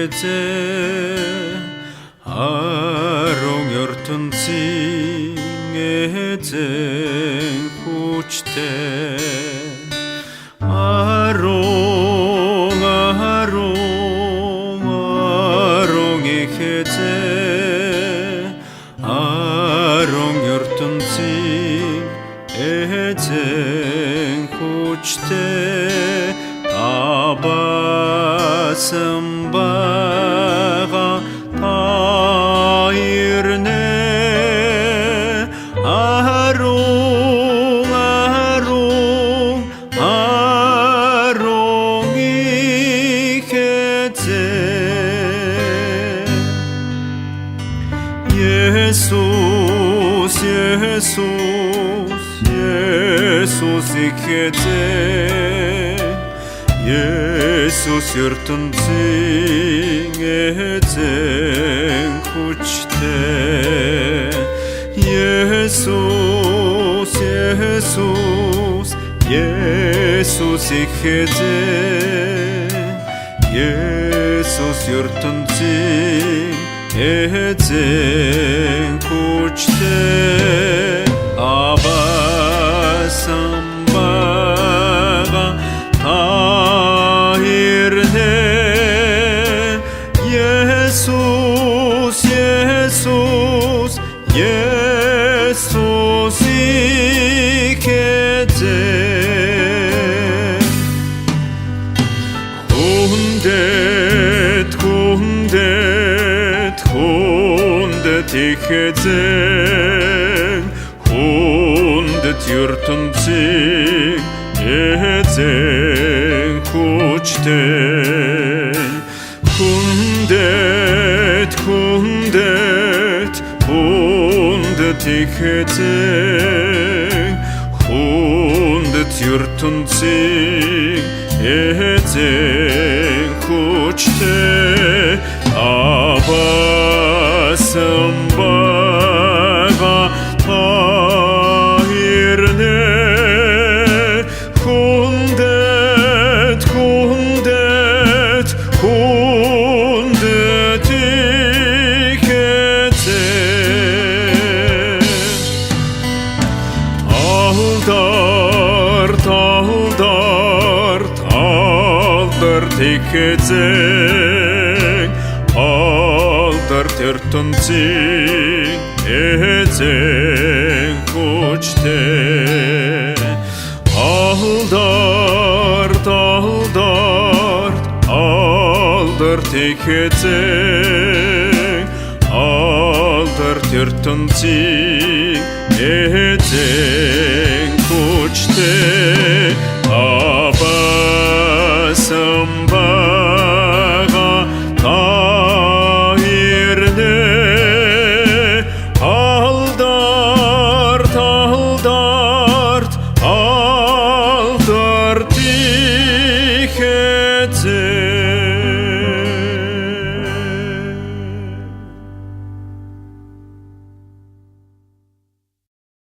хезе арон ертөнцийн эзэн хүчтэй арон хезе арон ертөнцийн эзэн хүчтэй абасан бага таирне арон ихезе 예sus ихезе 예sus ертөнцийн эзэн хүчтэй 예sus ихезе 예sus ертөнцийн эзэн хүчтэй абасан бага таирне 예sus ихезе 혼댓 ихезе 혼댓 ертөнцийн эзэн хүчтэй 혼댓 ихезе 혼댓 ертөнцийн эзэн хүчтэй абасан бага таирне 혼댓 ихезе алдарт ихезе алдарт ертөнцийн эзэн хүчтэй алдарт ихезе алдарт ертөнцийн эзэн